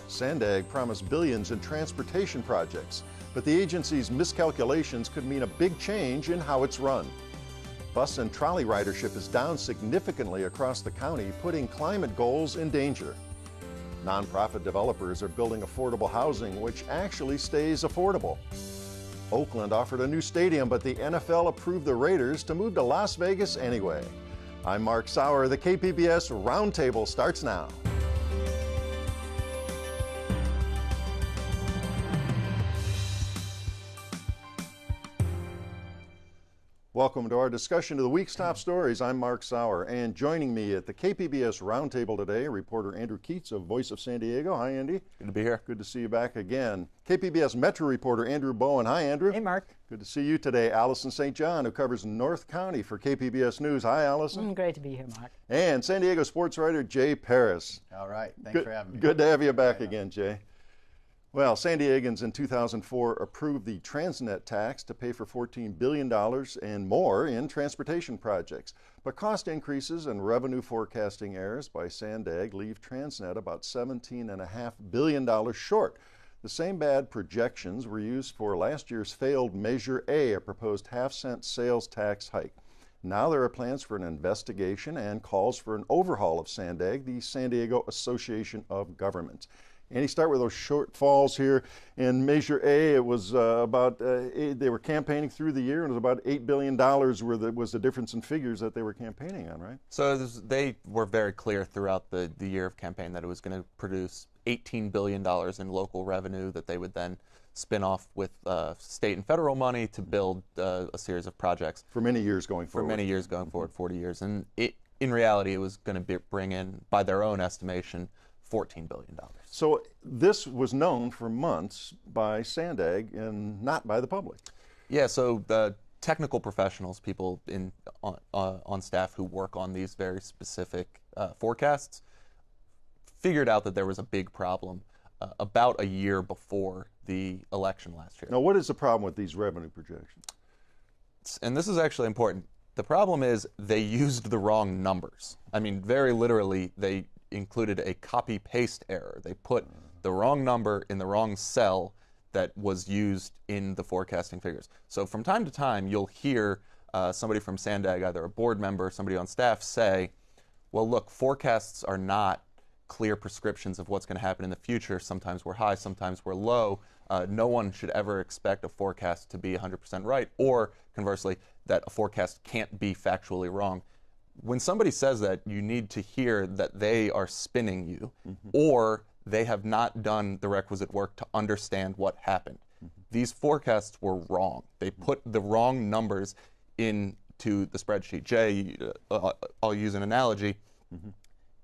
SANDAG promised billions in transportation projects, but the agency's miscalculations could mean a big change in how it's run. Bus and trolley ridership is down significantly across the county, putting climate goals in danger. Nonprofit developers are building affordable housing, which actually stays affordable. Oakland offered a new stadium, but the NFL approved the Raiders to move to Las Vegas anyway. I'm Mark Sauer. The KPBS Roundtable starts now. Welcome to our discussion of the week's top stories. I'm Mark Sauer, and joining me at the KPBS Roundtable today, reporter Andrew Keats of Voice of San Diego. Hi, Andy. Good to be here. Good to see you back again. KPBS Metro reporter Andrew Bowen. Hi, Andrew. Hey, Mark. Good to see you today. Allison St. John, who covers North County for KPBS News. Hi, Allison. Great to be here, Mark. And San Diego sports writer Jay Paris. All right. Thanks for having me. Good to have you back again, Jay. Well, San Diegans in 2004 approved the Transnet tax to pay for $14 billion and more in transportation projects. But cost increases and revenue forecasting errors by SANDAG leave Transnet about $17.5 billion short. The same bad projections were used for last year's failed Measure A, a proposed half-cent sales tax hike. Now there are plans for an investigation and calls for an overhaul of SANDAG, the San Diego Association of Governments. And you start with those shortfalls here. In Measure A, it was they were campaigning through the year, and it was about $8 billion was the difference in figures that they were campaigning on, right? So they were very clear throughout the year of campaign that it was going to produce $18 billion in local revenue that they would then spin off with state and federal money to build a series of projects. For many years going forward. For many years going forward, 40 years. And in reality, it was going to bring in, by their own estimation, $14 billion. So this was known for months by SANDAG and not by the public. Yeah, so the technical professionals, people on staff who work on these very specific forecasts, figured out that there was a big problem about a year before the election last year. Now, what is the problem with these revenue projections? And this is actually important. The problem is they used the wrong numbers. I mean, very literally, they included a copy-paste error. They put the wrong number in the wrong cell that was used in the forecasting figures. So from time to time, you'll hear somebody from SANDAG, either a board member, somebody on staff, say, well, look, forecasts are not clear prescriptions of what's going to happen in the future. Sometimes we're high, sometimes we're low. No one should ever expect a forecast to be 100% right, or conversely, that a forecast can't be factually wrong. When somebody says that, you need to hear that they are spinning you, or they have not done the requisite work to understand what happened. These forecasts were wrong. They put the wrong numbers into the spreadsheet. Jay, I'll use an analogy.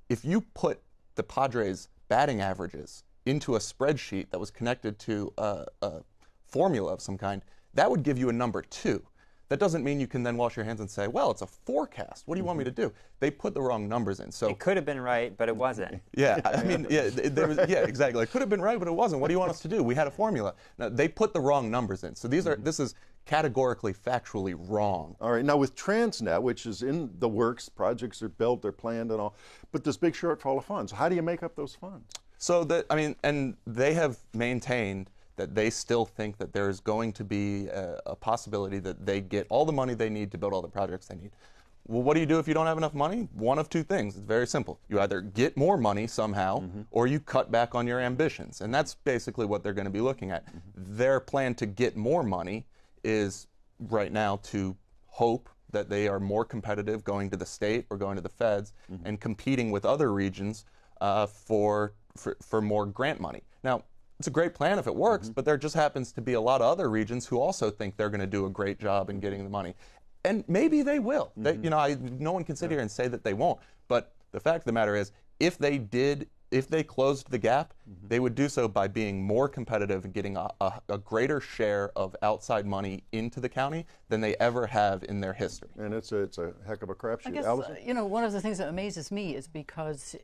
If you put the Padres' batting averages into a spreadsheet that was connected to a formula of some kind, that would give you a number 2. That doesn't mean you can then wash your hands and say, well, it's a forecast. What do you want me to do? They put the wrong numbers in. So it could have been right, but it wasn't. Yeah, I mean, yeah, exactly. It could have been right, but it wasn't. What do you want us to do? We had a formula. Now, they put the wrong numbers in. So this is categorically, factually wrong. All right. Now, with Transnet, which is in the works, projects are built, they're planned and all, but this big shortfall of funds, how do you make up those funds? So, and they have maintained that they still think that there is going to be a possibility that they get all the money they need to build all the projects they need. Well, what do you do if you don't have enough money? One of two things. It's very simple. You either get more money somehow, or you cut back on your ambitions. And that's basically what they're going to be looking at. Their plan to get more money is right now to hope that they are more competitive going to the state or going to the feds and competing with other regions for more grant money. Now, it's a great plan if it works, but there just happens to be a lot of other regions who also think they're going to do a great job in getting the money. And maybe they will. They, no one can sit here and say that they won't. But the fact of the matter is, if they closed the gap, they would do so by being more competitive and getting a greater share of outside money into the county than they ever have in their history. And it's a heck of a crapshoot. I guess, one of the things that amazes me is because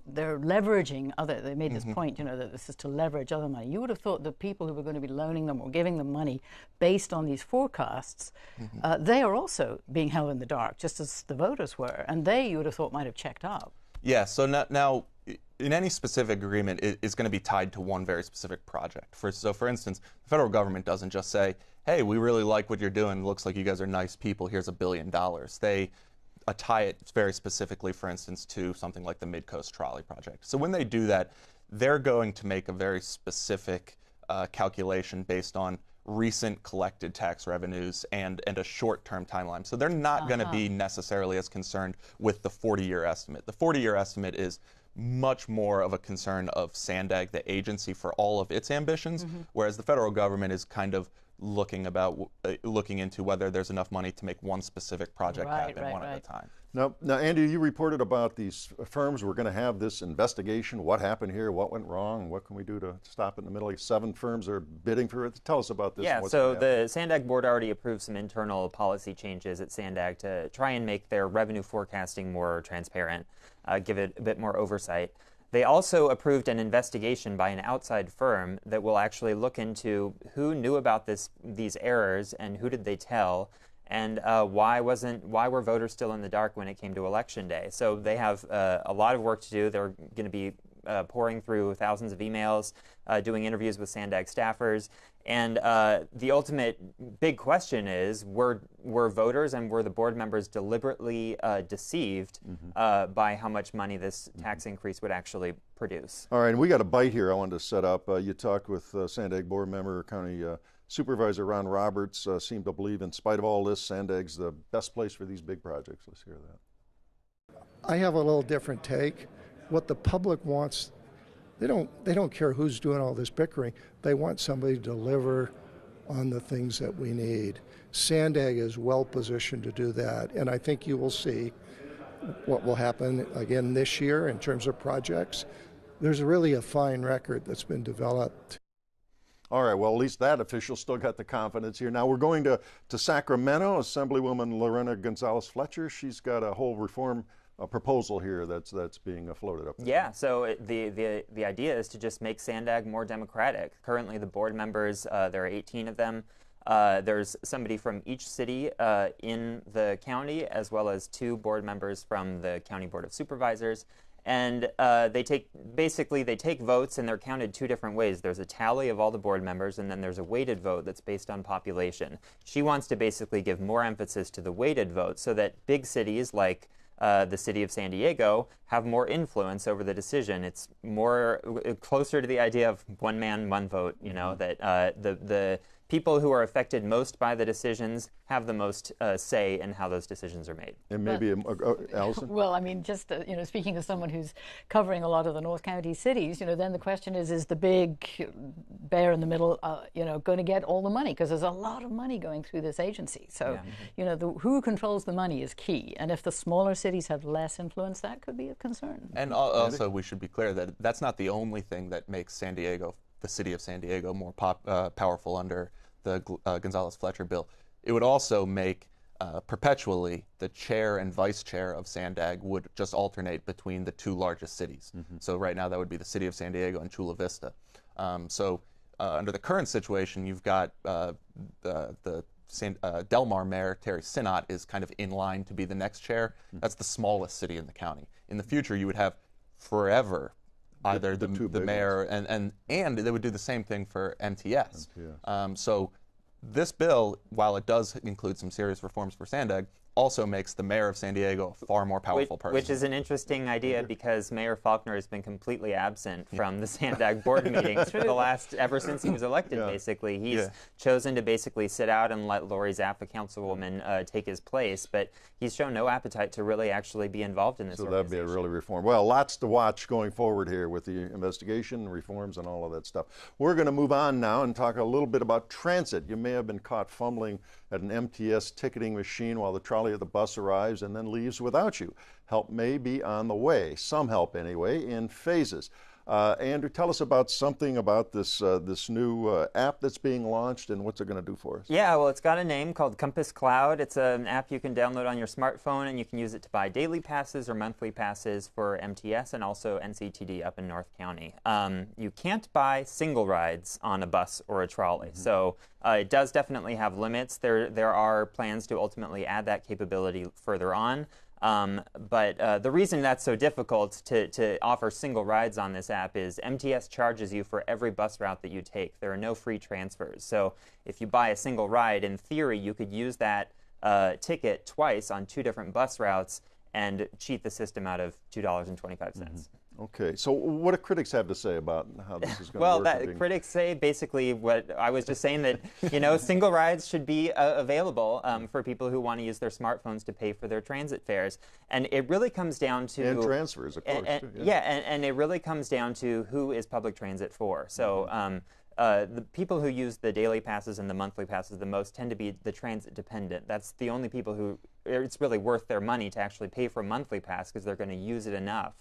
they're leveraging they made this point, that this is to leverage other money. You would have thought the people who were going to be loaning them or giving them money based on these forecasts, they are also being held in the dark, just as the voters were. And you would have thought, might have checked up. Yeah, so now in any specific agreement, it is going to be tied to one very specific project. So for instance, the federal government doesn't just say, hey, we really like what you're doing. It looks like you guys are nice people. Here's $1 billion. They tie it very specifically, for instance, to something like the Mid-Coast Trolley Project. So when they do that, they're going to make a very specific calculation based on recent collected tax revenues and a short-term timeline. So they're not going to be necessarily as concerned with the 40-year estimate. The 40-year estimate is much more of a concern of SANDAG, the agency, for all of its ambitions, whereas the federal government is kind of looking into whether there's enough money to make one specific project happen one at a time. Now, Andy, you reported about these firms were going to have this investigation. What happened here? What went wrong? What can we do to stop it in the middle? 7 firms are bidding for it. Tell us about this. Yeah, so the SANDAG board already approved some internal policy changes at SANDAG to try and make their revenue forecasting more transparent, give it a bit more oversight. They also approved an investigation by an outside firm that will actually look into who knew about these errors and who did they tell, and why were voters still in the dark when it came to Election Day. So they have a lot of work to do. They're going to be pouring through thousands of emails, doing interviews with SANDAG staffers, and the ultimate big question is, were voters and were the board members deliberately deceived by how much money this tax increase would actually produce? All right, and we got a bite here I wanted to set up. You talked with SANDAG board member, County Supervisor Ron Roberts, seemed to believe in spite of all this, SANDAG's the best place for these big projects. Let's hear that. I have a little different take. What the public wants, they don't care who's doing all this bickering. They want somebody to deliver on the things that we need. SANDAG is well positioned to do that, and I think you will see what will happen again this year in terms of projects. There's really a fine record that's been developed. All right, well, at least that official still got the confidence here. Now we're going to Sacramento. Assemblywoman Lorena Gonzalez-Fletcher, she's got a whole reform proposal here that's being floated up there. Yeah, so the idea is to just make SANDAG more democratic. Currently the board members, there are 18 of them. There's somebody from each city in the county, as well as 2 board members from the County Board of Supervisors. And they take votes, and they're counted 2 different ways. There's a tally of all the board members, and then there's a weighted vote that's based on population. She wants to basically give more emphasis to the weighted vote so that big cities like the city of San Diego have more influence over the decision. It's more closer to the idea of one man, one vote, that the people who are affected most by the decisions have the most say in how those decisions are made. And maybe, Allison? Well, I mean, just, speaking as someone who's covering a lot of the North County cities, then the question is the big bear in the middle, going to get all the money? Because there's a lot of money going through this agency. So, who controls the money is key. And if the smaller cities have less influence, that could be a concern. And also, we should be clear that that's not the only thing that makes San Diego, the city of San Diego, more powerful under the Gonzalez-Fletcher bill. It would also make perpetually the chair and vice chair of SANDAG would just alternate between the 2 largest cities. So right now that would be the city of San Diego and Chula Vista. Under the current situation, you've got the Del Mar mayor, Terry Sinnott, is kind of in line to be the next chair. That's the smallest city in the county. In the future, you would have forever either the mayor and they would do the same thing for MTS. So this bill, while it does include some serious reforms for SANDAG, also makes the mayor of San Diego a far more powerful person. Which is an interesting idea because Mayor Faulkner has been completely absent from the SANDAG board meetings for ever since he was elected, basically. He's chosen to basically sit out and let Lori Zappa, councilwoman, take his place, but he's shown no appetite to really actually be involved in this organization. So that'd be a really reform. Well, lots to watch going forward here with the investigation, reforms, and all of that stuff. We're going to move on now and talk a little bit about transit. You may have been caught fumbling at an MTS ticketing machine while the trolley of the bus arrives and then leaves without you. Help may be on the way, some help anyway, in phases. Andrew, tell us about something about this new app that's being launched and what's it going to do for us? Yeah, well, it's got a name called Compass Cloud. It's an app you can download on your smartphone, and you can use it to buy daily passes or monthly passes for MTS and also NCTD up in North County. You can't buy single rides on a bus or a trolley, so it does definitely have limits. There are plans to ultimately add that capability further on. But the reason that's so difficult to offer single rides on this app is MTS charges you for every bus route that you take. There are no free transfers. So if you buy a single ride, in theory, you could use that ticket twice on 2 different bus routes and cheat the system out of $2.25. Okay, so what do critics have to say about how this is going well, to work? Critics say basically what I was just saying, that single rides should be available for people who want to use their smartphones to pay for their transit fares, and it really comes down to and transfers, of course. And it really comes down to who is public transit for. So. The people who use the daily passes and the monthly passes the most tend to be the transit dependent. That's the only people who it's really worth their money to actually pay for a monthly pass because they're going to use it enough.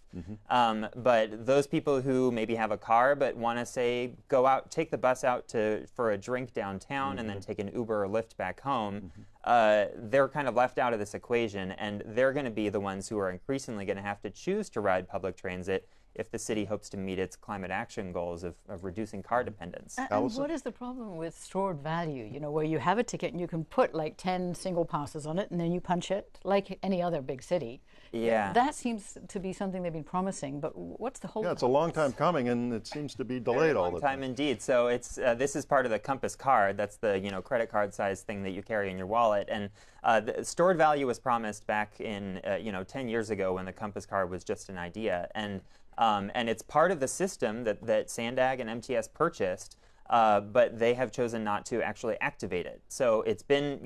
But those people who maybe have a car but want to say go out, take the bus out for a drink downtown and then take an Uber or Lyft back home, they're kind of left out of this equation, and they're going to be the ones who are increasingly going to have to choose to ride public transit if the city hopes to meet its climate action goals of reducing car dependence. And what is the problem with stored value, where you have a ticket and you can put like 10 single passes on it and then you punch it like any other big city? Yeah. That seems to be something they've been promising, but what's the whole... Yeah, it's a long time coming, and it seems to be delayed all the time. Long time indeed. So it's this is part of the Compass card. That's the credit card size thing that you carry in your wallet. And the stored value was promised back in 10 years ago when the Compass card was just an idea. And it's part of the system that SANDAG and MTS purchased, but they have chosen not to actually activate it. So it's been,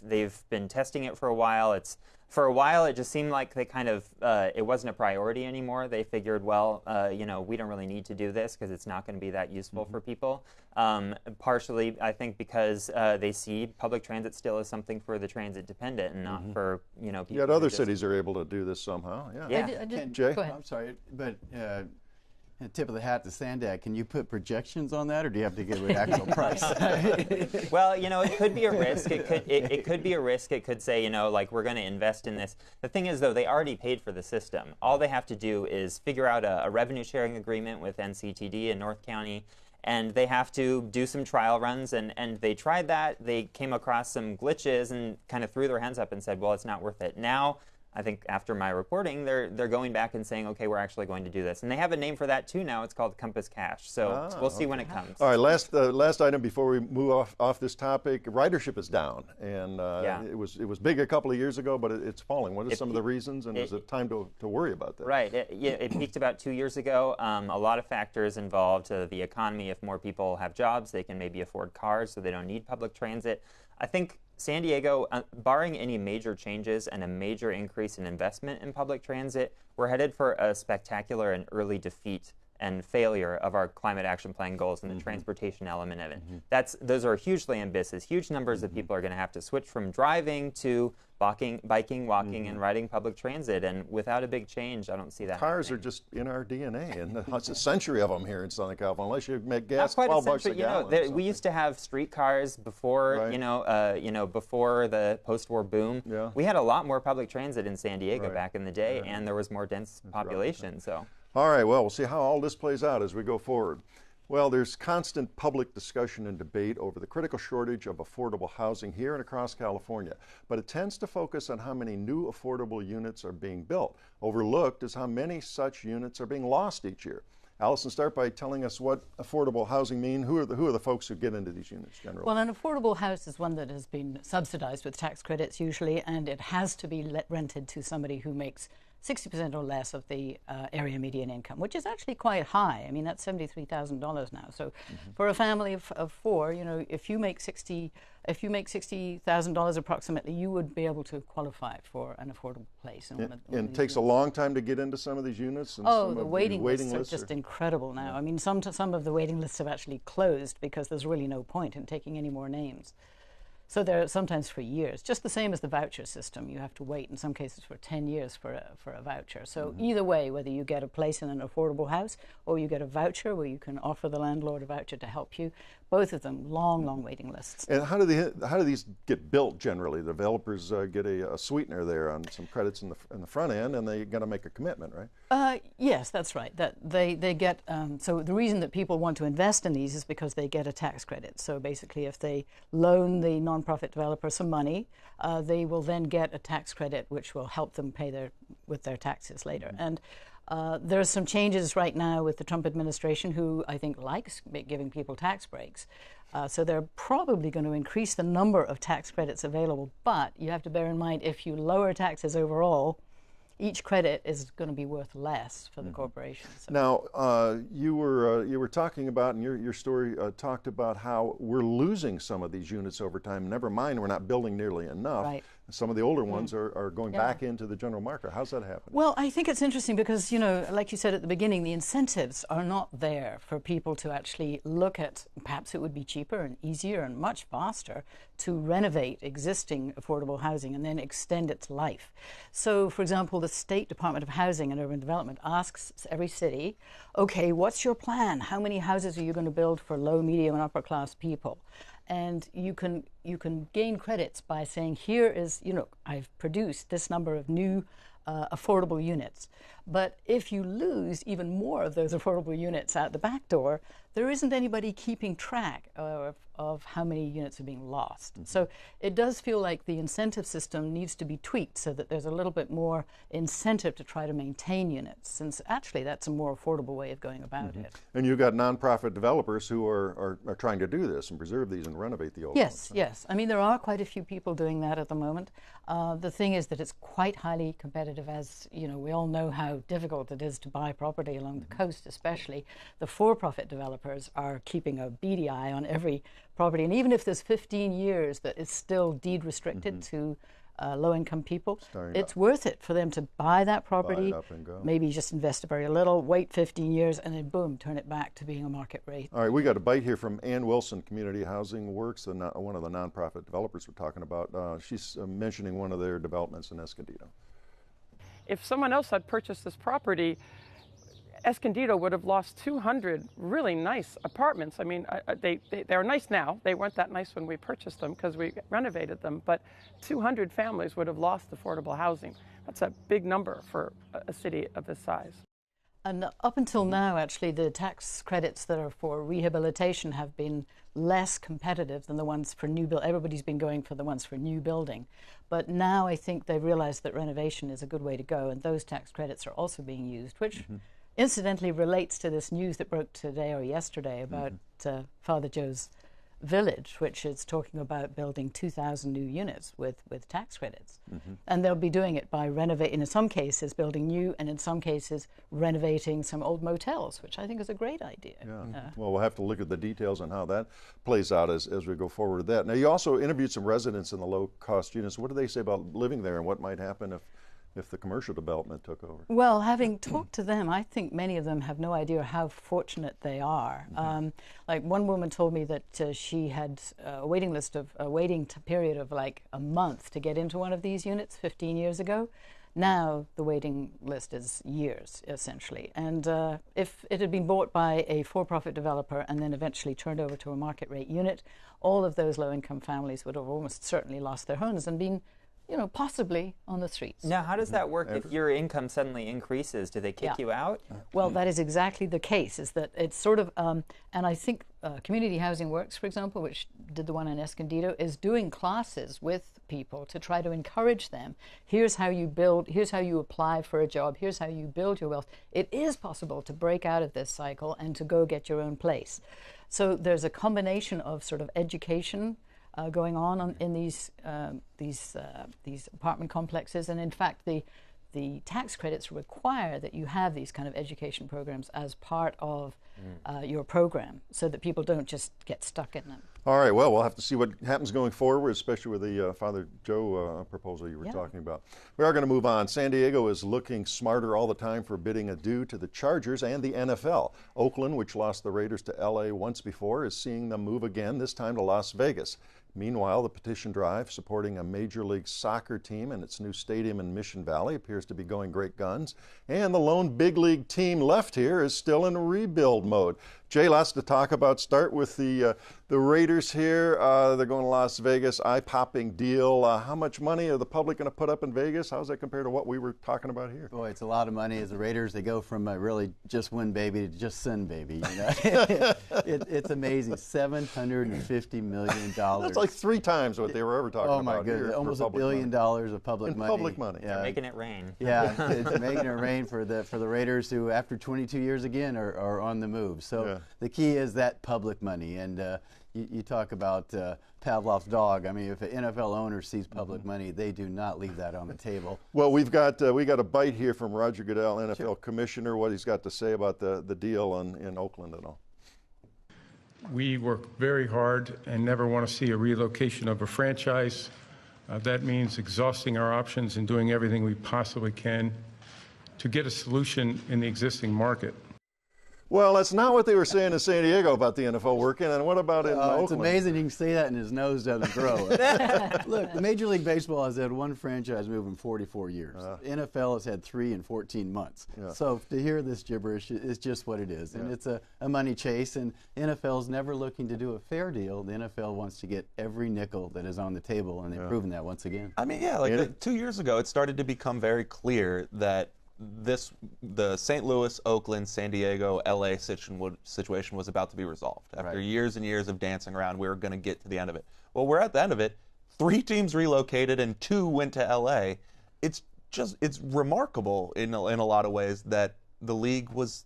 they've been testing it for a while. For a while, it just seemed like they kind of, it wasn't a priority anymore. They figured, well, we don't really need to do this because it's not going to be that useful for people. Partially, I think, because they see public transit still as something for the transit dependent and not for, people. Yet other cities are able to do this somehow. Yeah. Jay? Go ahead. I'm sorry, but tip of the hat to SANDAG. Can you put projections on that, or do you have to give an actual price? Well, it could be a risk. It could be a risk. It could say, like, we're going to invest in this. The thing is, though, they already paid for the system. All they have to do is figure out a revenue sharing agreement with NCTD in North County, and they have to do some trial runs, and they tried that. They came across some glitches and kind of threw their hands up and said, well, it's not worth it. Now, I think after my reporting, they're going back and saying, okay, we're actually going to do this. And they have a name for that, too, now. It's called Compass Cash. So we'll see when it comes. All right, last item before we move off this topic. Ridership is down, and it was big a couple of years ago, but it's falling. What are some of the reasons, and is it time to worry about that? Right. It peaked about 2 years ago. A lot of factors involved. The economy. If more people have jobs, they can maybe afford cars, so they don't need public transit. I think San Diego, barring any major changes and a major increase in investment in public transit, we're headed for a spectacular and early defeat and failure of our climate action plan goals and the transportation element of it. Those are hugely ambitious. Huge numbers of people are going to have to switch from driving to biking, walking, and riding public transit. And without a big change, I don't see that Cars happening. are just in our DNA, and it's a century of them here in Southern California. Unless you make gas Not quite $12 a century. a gallon. We used to have streetcars before, before the post-war boom. Yeah. We had a lot more public transit in San Diego Right. back in the day, and there was more dense population. So. All right, well, we'll see how all this plays out as we go forward. Well, there's constant public discussion and debate over the critical shortage of affordable housing here and across California, but it tends to focus on how many new affordable units are being built. Overlooked is how many such units are being lost each year. Allison, start by telling us what affordable housing mean. Who are the folks who get into these units generally? Well, an affordable house is one that has been subsidized with tax credits usually, and it has to be rented to somebody who makes 60% or less of the area median income, which is actually quite high. I mean, that's $73,000 now. So for a family of four, if you make $60,000 approximately, you would be able to qualify for an affordable place. And it takes a long time to get into some of these units? And the waiting lists are just incredible now. I mean, some of the waiting lists have actually closed because there's really no point in taking any more names. So they're sometimes for years, just the same as the voucher system. You have to wait in some cases for 10 years for a voucher. So either way, whether you get a place in an affordable house or you get a voucher where you can offer the landlord a voucher to help you, both of them, long waiting lists. And how do these get built generally? The developers get a sweetener there on some credits in the front end, and they got to make a commitment, right? Yes, that's right. That they get so the reason that people want to invest in these is because they get a tax credit. So basically, if they loan the nonprofit developer some money, they will then get a tax credit, which will help them pay with their taxes later. And there are some changes right now with the Trump administration, who I think likes giving people tax breaks. So they're probably going to increase the number of tax credits available. But you have to bear in mind, if you lower taxes overall, each credit is going to be worth less for the corporation. So. Now, you were talking about, and your story talked about how we're losing some of these units over time. Never mind, we're not building nearly enough. Right. Some of the older ones are going back into the general market. How's that happening? Well, I think it's interesting because, like you said at the beginning, the incentives are not there for people to actually look at, perhaps it would be cheaper and easier and much faster to renovate existing affordable housing and then extend its life. So, for example, the State Department of Housing and Urban Development asks every city, okay, what's your plan? How many houses are you going to build for low, medium, and upper class people? And you can gain credits by saying, here is, I've produced this number of new affordable units. But if you lose even more of those affordable units out the back door, there isn't anybody keeping track of how many units are being lost. So it does feel like the incentive system needs to be tweaked so that there's a little bit more incentive to try to maintain units, since actually that's a more affordable way of going about it. And you've got nonprofit developers who are trying to do this and preserve these and renovate the old ones. Yes. I mean, there are quite a few people doing that at the moment. The thing is that it's quite highly competitive, as we all know how difficult it is to buy property along the coast, especially. The for-profit developers are keeping a beady eye on every property, and even if there's 15 years that is still deed restricted to low-income people, it's worth it for them to buy that property, maybe just invest very little, wait 15 years, and then boom, turn it back to being a market rate. All right, we got a bite here from Ann Wilson, Community Housing Works, one of the nonprofit developers we're talking about. She's mentioning one of their developments in Escondido. If someone else had purchased this property, Escondido would have lost 200 really nice apartments. I mean, they're nice now. They weren't that nice when we purchased them because we renovated them, but 200 families would have lost affordable housing. That's a big number for a city of this size. And up until now, actually, the tax credits that are for rehabilitation have been less competitive than the ones for new build. Everybody's been going for the ones for new building. But now I think they've realized that renovation is a good way to go, and those tax credits are also being used, which incidentally relates to this news that broke today or yesterday about Father Joe's Village, which is talking about building 2,000 new units with tax credits. And they'll be doing it by renovating, in some cases building new, and in some cases renovating some old motels, which I think is a great idea. Well, we'll have to look at the details on how that plays out as we go forward with that. Now, you also interviewed some residents in the low-cost units. What do they say about living there and what might happen if the commercial development took over? Well, having talked to them, I think many of them have no idea how fortunate they are. Like one woman told me that she had a waiting period of like a month to get into one of these units 15 years ago. Now the waiting list is years, essentially. And if it had been bought by a for-profit developer and then eventually turned over to a market rate unit, all of those low-income families would have almost certainly lost their homes and been possibly on the streets. Now, how does that work if your income suddenly increases? Do they kick you out? Well, that is exactly the case, is that it's sort of, and I think Community Housing Works, for example, which did the one in Escondido, is doing classes with people to try to encourage them. Here's how you build, here's how you apply for a job, here's how you build your wealth. It is possible to break out of this cycle and to go get your own place. So there's a combination of sort of education going on in these apartment complexes, and in fact the tax credits require that you have these kind of education programs as part of your program, so that people don't just get stuck in them. All right, well, we'll have to see what happens going forward, especially with the Father Joe proposal you were talking about. We are going to move on. San Diego is looking smarter all the time for bidding adieu to the Chargers and the NFL. Oakland, which lost the Raiders to LA once before, is seeing them move again, this time to Las Vegas. Meanwhile, the petition drive supporting a Major League Soccer team and its new stadium in Mission Valley appears to be going great guns. And the lone big league team left here is still in rebuild mode. Jay, lots to talk about. Start with the Raiders here. They're going to Las Vegas, eye-popping deal. How much money are the public going to put up in Vegas? How does that compare to what we were talking about here? Boy, it's a lot of money. As the Raiders, they go from really just win baby to just sin baby. You know? It's amazing. $750 million. That's like 3 times what they were ever talking about. Oh my goodness, here almost $1 billion of public money. Public money. They're making it rain. Yeah, it's making it rain for the Raiders, who after 22 years again are on the move. So the key is that public money, and you talk about Pavlov's dog. I mean, if an NFL owner sees public money, they do not leave that on the table. Well, we got a bite here from Roger Goodell, NFL Commissioner, what he's got to say about the deal in Oakland and all. We work very hard and never want to see a relocation of a franchise. That means exhausting our options and doing everything we possibly can to get a solution in the existing market. Well, that's not what they were saying in San Diego about the NFL working. And what about in Oakland? It's amazing you can say that and his nose doesn't grow. Look, Major League Baseball has had one franchise move in 44 years. NFL has had 3 in 14 months. So to hear this gibberish is just what it is. And it's a money chase. And NFL is never looking to do a fair deal. The NFL wants to get every nickel that is on the table, and they've proven that once again. I mean, like 2 years ago, it started to become very clear that the St. Louis, Oakland, San Diego, LA situation was about to be resolved. After years and years of dancing around, we were going to get to the end of it. Well, we're at the end of it. 3 teams relocated and 2 went to LA. It's remarkable in a lot of ways that the league was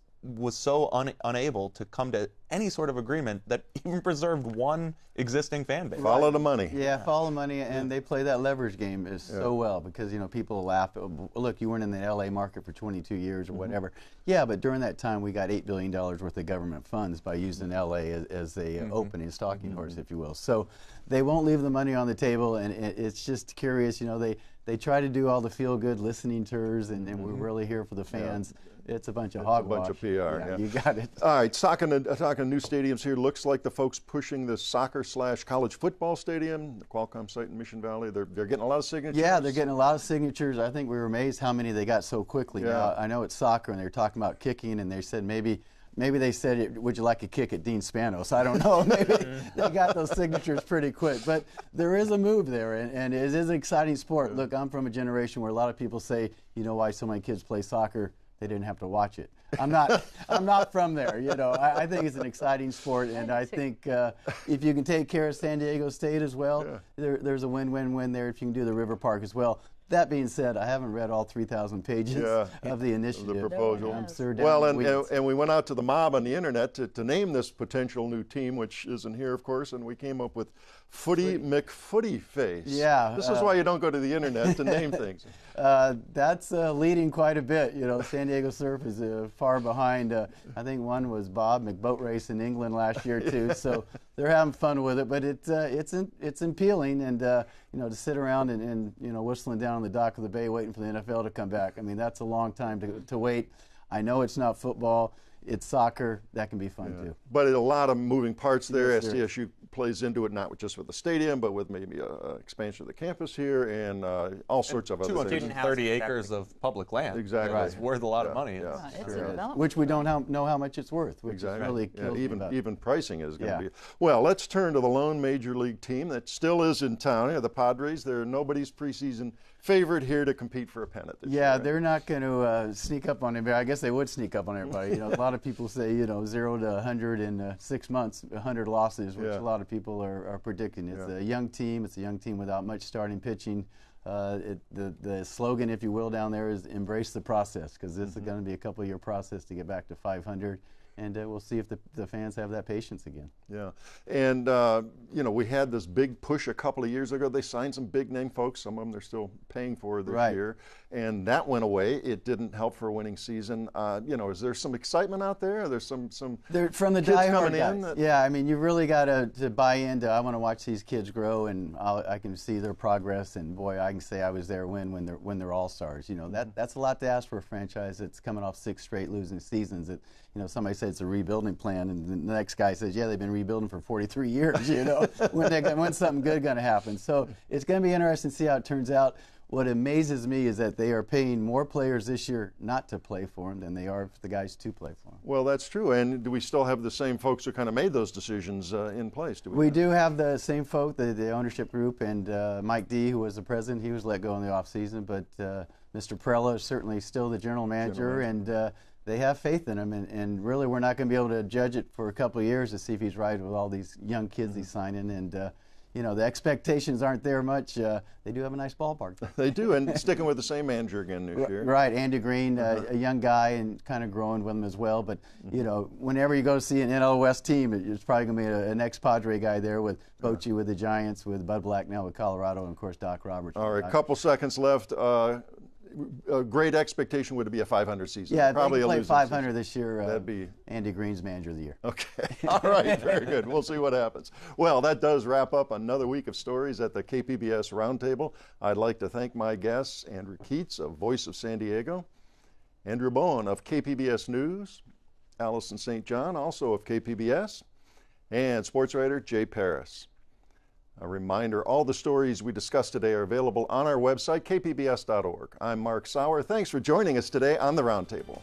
so unable to come to any sort of agreement that even preserved one existing fan base. Follow the money. Yeah, follow the money, and they play that leverage game so well because, people laugh. Look, you weren't in the L.A. market for 22 years or whatever. Yeah, but during that time, we got $8 billion worth of government funds by using L.A. as a opening stalking horse, if you will. So they won't leave the money on the table, and it's just curious. They try to do all the feel-good listening tours, and we're really here for the fans. It's a bunch of hogwash. It's a bunch of PR. Yeah, you got it. All right, talking new stadiums here. Looks like the folks pushing the soccer/college football stadium, the Qualcomm site in Mission Valley. They're getting a lot of signatures. Yeah, they're getting a lot of signatures. I think we were amazed how many they got so quickly. Yeah. Now, I know it's soccer, and they were talking about kicking, and they said maybe they said, would you like a kick at Dean Spanos? I don't know. Maybe they got those signatures pretty quick. But there is a move there, and it is an exciting sport. Look, I'm from a generation where a lot of people say, why so many kids play soccer? They didn't have to watch it. I'm not from there. I think it's an exciting sport, and I think if you can take care of San Diego State as well, there's a win-win-win there if you can do the River Park as well. That being said, I haven't read all 3,000 pages of the initiative. The proposal. I'm sure and we went out to the mob on the internet to name this potential new team, which isn't here, of course, and we came up with Footy McFooty Face. Yeah. This is why you don't go to the internet to name things. That's leading quite a bit. San Diego Surf is far behind. I think one was Bob McBoat Race in England last year too. So they're having fun with it, but it's appealing, and to sit around and whistling down on the dock of the bay waiting for the NFL to come back. I mean, that's a long time to wait. I know it's not football. It's soccer. That can be fun too. But a lot of moving parts there. Yes, SDSU plays into it, not just with the stadium, but with maybe an expansion of the campus here and all sorts of other things. 230 acres of public land. Exactly. It's worth a lot of money. It's a development. Which we don't know how much it's worth, which is really kills me about it. Even pricing is going to be. Well, let's turn to the lone major league team that still is in town, the Padres. They're nobody's preseason favorite here to compete for a pennant this year, right? They're not going to sneak up on anybody. I guess they would sneak up on everybody. A lot of people say 0 to 100 in 6 months, 100 losses, which a lot of people are predicting. It's a young team. It's a young team without much starting pitching. The slogan, if you will, down there is embrace the process, because this is going to be a couple-year process to get back to 500. And we'll see if the fans have that patience again. Yeah, and we had this big push a couple of years ago. They signed some big-name folks. Some of them they're still paying for this year, and that went away. It didn't help for a winning season. Is there some excitement out there? Are there some from the diehard guys? Yeah, I mean, you really got to buy into. I want to watch these kids grow, and I can see their progress. And boy, I can say I was there when they're all stars. That's a lot to ask for a franchise that's coming off 6 straight losing seasons. Somebody said said it's a rebuilding plan, and the next guy says, yeah, they've been rebuilding for 43 years, you know, when's something good going to happen? So it's going to be interesting to see how it turns out. What amazes me is that they are paying more players this year not to play for them than they are for the guys to play for them. Well, that's true. And do we still have the same folks who kind of made those decisions in place? We do have the same folk, the ownership group, and Mike D., who was the president, he was let go in the offseason, but Mr. Prella is certainly still the general manager, and they have faith in him, and really we're not going to be able to judge it for a couple of years to see if he's right with all these young kids he's signing, and you know, the expectations aren't there much. They do have a nice ballpark. They do, and sticking with the same manager again this year. Right, Andy Green, a young guy and kind of growing with him as well. But, you know, whenever you go see an NL West team, it's probably going to be an ex-Padre guy there with Bochy with the Giants, with Bud Blacknell with Colorado, and, of course, Doc Roberts. All right, a couple seconds left. A great expectation would be a 500 season. Yeah, probably if they a play 500 this year, that'd be Andy Green's manager of the year. Okay. All right, very good. We'll see what happens. Well, that does wrap up another week of stories at the KPBS Roundtable. I'd like to thank my guests, Andrew Keats of Voice of San Diego, Andrew Bowen of KPBS News, Allison St. John, also of KPBS, and sports writer Jay Paris. A reminder, all the stories we discussed today are available on our website, kpbs.org. I'm Mark Sauer. Thanks for joining us today on the Roundtable.